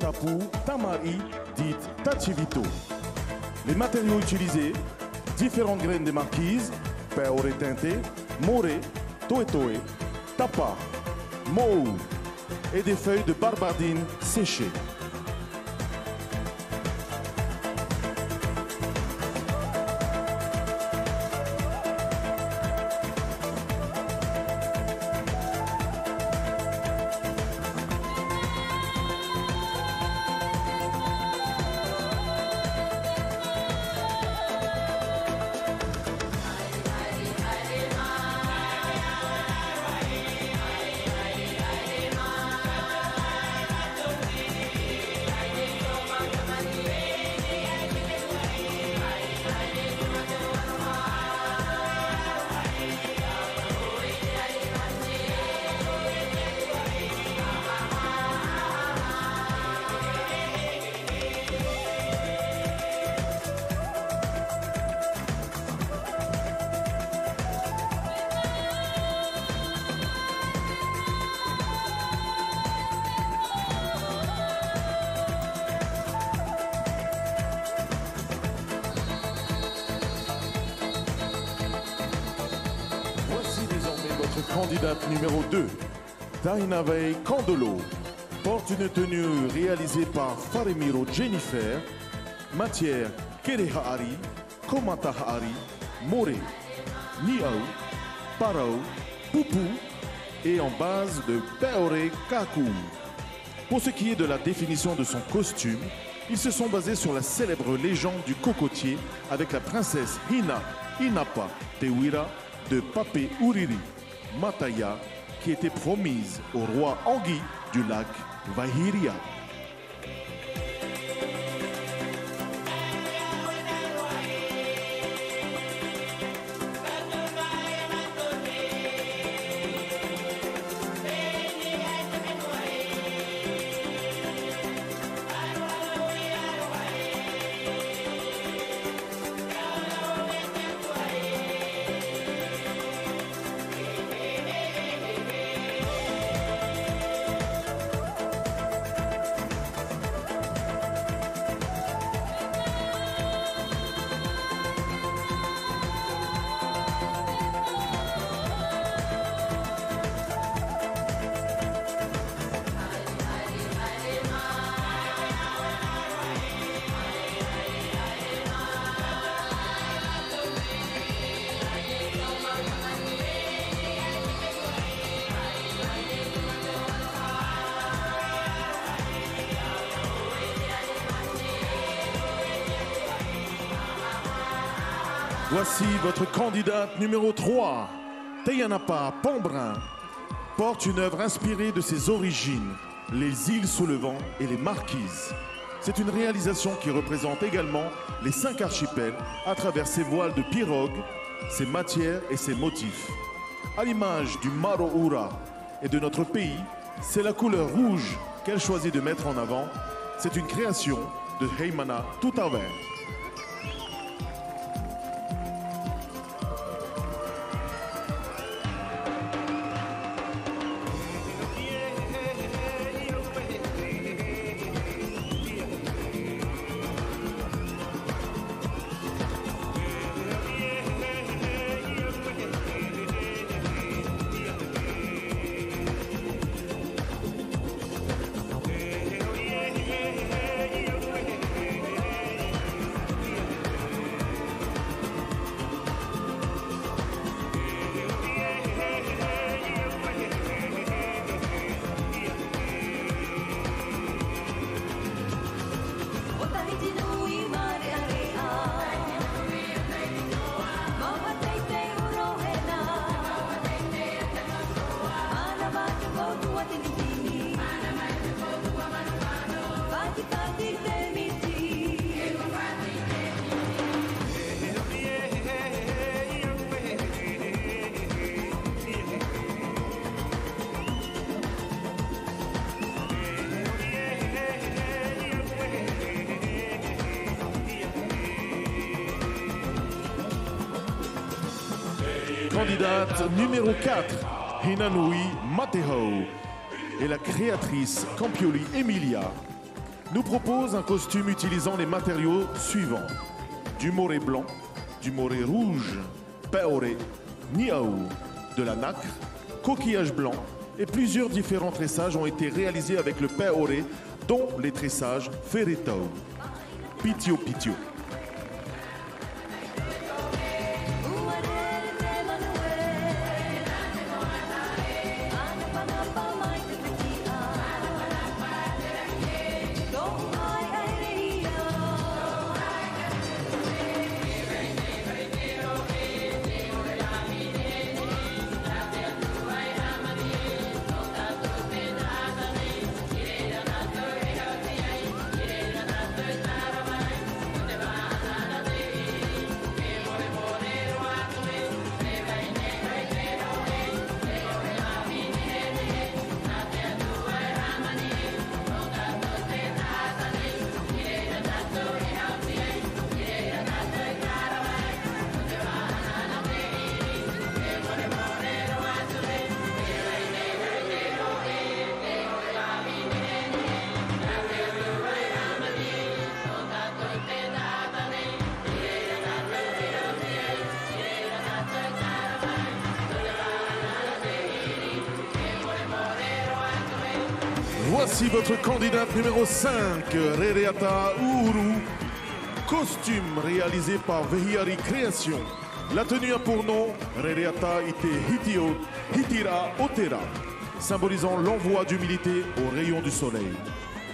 tapu tamari, dite tachivito. Les matériaux utilisés, différentes graines de marquise, peore teinté, more, toetoe, tapa, mou et des feuilles de barbardine séchées. Candidate numéro 2, Dainavei Kandolo, porte une tenue réalisée par Faremiro Jennifer, matière Kerehari, Komatahari, More, Niau, Parau, Pupu et en base de Peore Kaku. Pour ce qui est de la définition de son costume, ils se sont basés sur la célèbre légende du cocotier avec la princesse Hina Inapa Tewira de Pape Uriri Mataya, qui était promise au roi Angui du lac Vahiria. Voici votre candidate numéro 3, Teyanapa Pambrin, porte une œuvre inspirée de ses origines, les îles sous le vent et les marquises. C'est une réalisation qui représente également les 5 archipels à travers ses voiles de pirogue, ses matières et ses motifs. À l'image du Maroura et de notre pays, c'est la couleur rouge qu'elle choisit de mettre en avant. C'est une création de Heimana Tutaver. Candidate numéro 4, Hinanui Mateho, et la créatrice Campioli Emilia nous propose un costume utilisant les matériaux suivants. Du moré blanc, du moré rouge, paoré, niaou, de la nacre, coquillage blanc et plusieurs différents tressages ont été réalisés avec le paoré, dont les tressages ferretao. Pitio pitio. Voici votre candidate numéro 5, Rereata Uhuru. Costume réalisé par Vehiari Création. La tenue a pour nom Rereata Ite Hitio Hitira Otera, symbolisant l'envoi d'humilité aux rayons du soleil.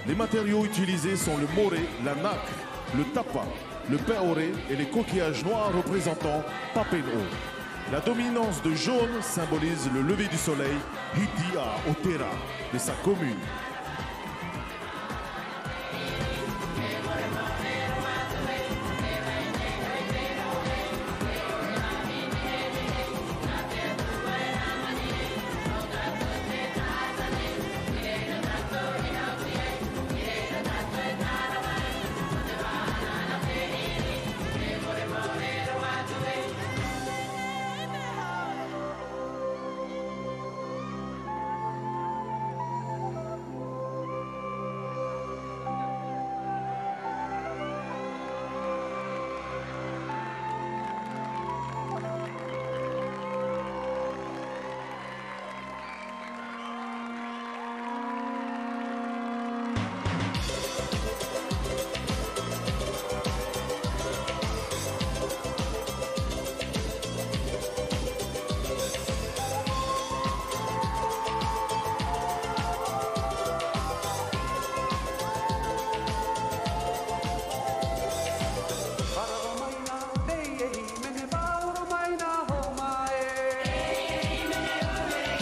Les matériaux utilisés sont le moré, la nacre, le tapa, le paoré et les coquillages noirs représentant Papeno. La dominance de jaune symbolise le lever du soleil, Hitia Otera, de sa commune.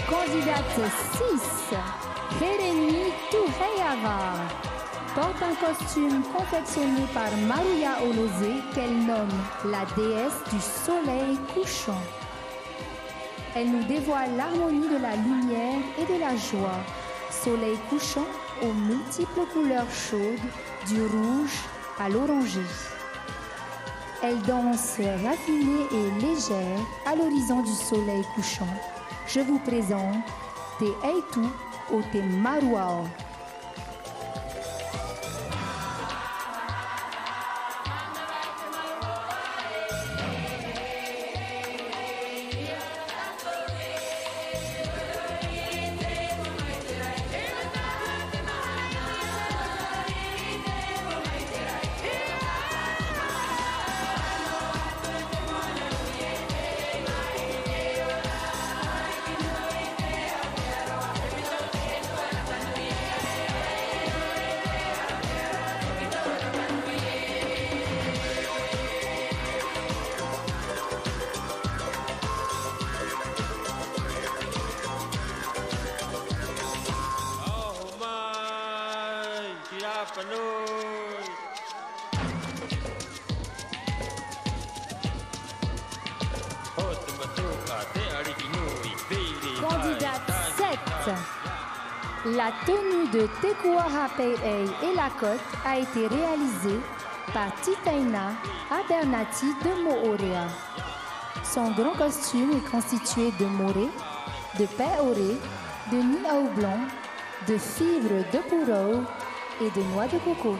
Candidate 6, Hereni Tuheyava, porte un costume confectionné par Maruya Olose qu'elle nomme la déesse du soleil couchant. Elle nous dévoile l'harmonie de la lumière et de la joie. Soleil couchant aux multiples couleurs chaudes, du rouge à l'orangé. Elle danse raffinée et légère à l'horizon du soleil couchant. Je vous présente Te Eitu ou Te Maruao. Candidate 7. La tenue de Tekuara Pei'ei et la cote a été réalisée par Titaina Abernathy de Moorea. Son grand costume est constitué de moré, de paoré, de niau blanc, de fibres de pourau et de noix de coco.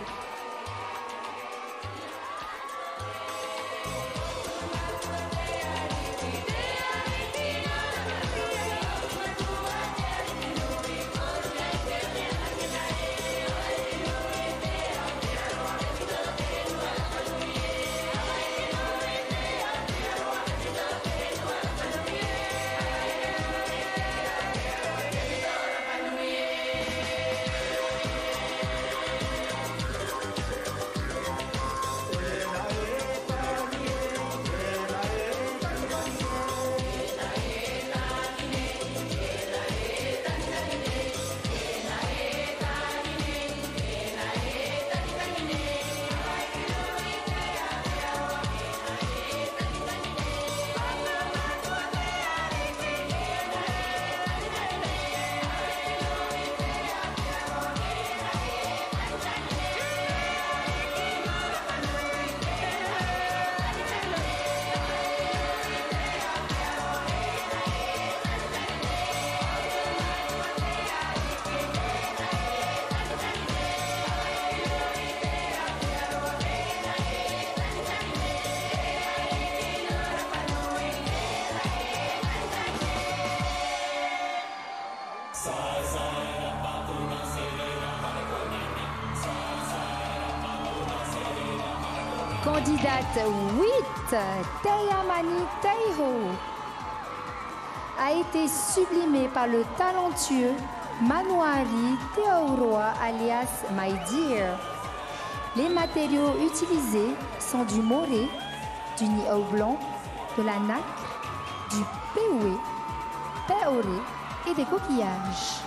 Candidate 8, Teyamani Teiho, a été sublimée par le talentueux Manuari Teoroa alias My Dear. Les matériaux utilisés sont du moré, du niau blanc, de la nacre, du péoué, péoré et des coquillages.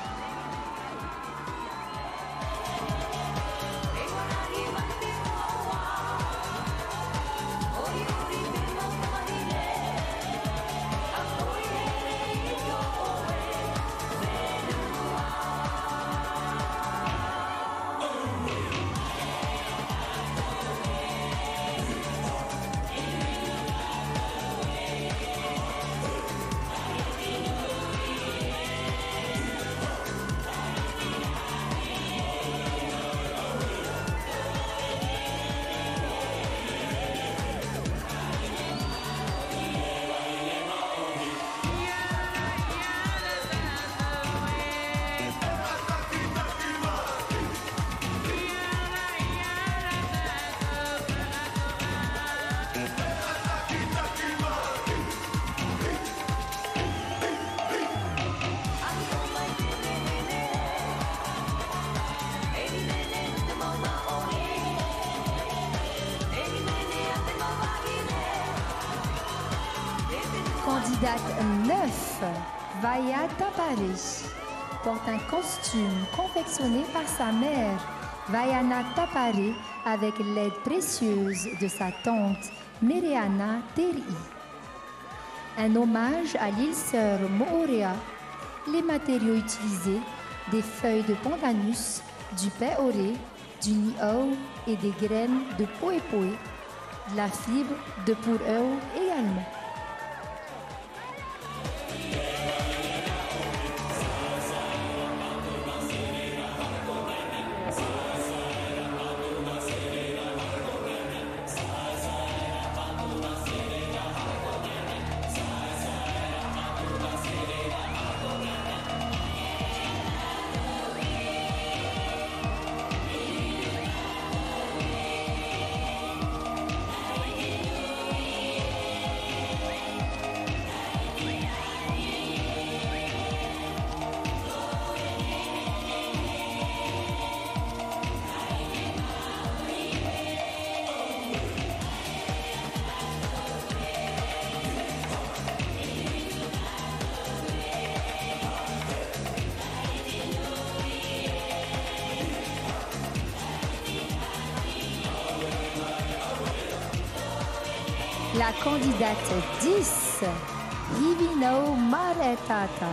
Candidate 9, Vaya Tapare, porte un costume confectionné par sa mère, Vaiana Tapare, avec l'aide précieuse de sa tante, Mereana Teri. Un hommage à l'île sœur Moorea, les matériaux utilisés, des feuilles de pandanus, du péoré, du niau et des graines de poepoe, de la fibre de poureu également. La candidate 10, Hivino Maretata.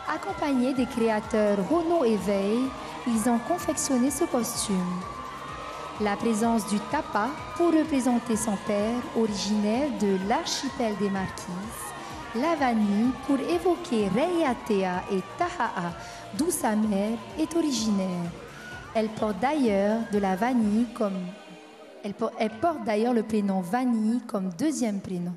Accompagnés des créateurs Rono et Veil, ils ont confectionné ce costume. La présence du tapa pour représenter son père, originaire de l'archipel des Marquises. La vanille pour évoquer Reiatea et Taha'a, d'où sa mère est originaire. Elle porte d'ailleurs de la vanille comme... Elle porte d'ailleurs le prénom Vanille comme deuxième prénom.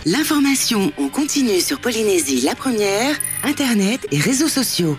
L'information en continu sur Polynésie la première, Internet et réseaux sociaux.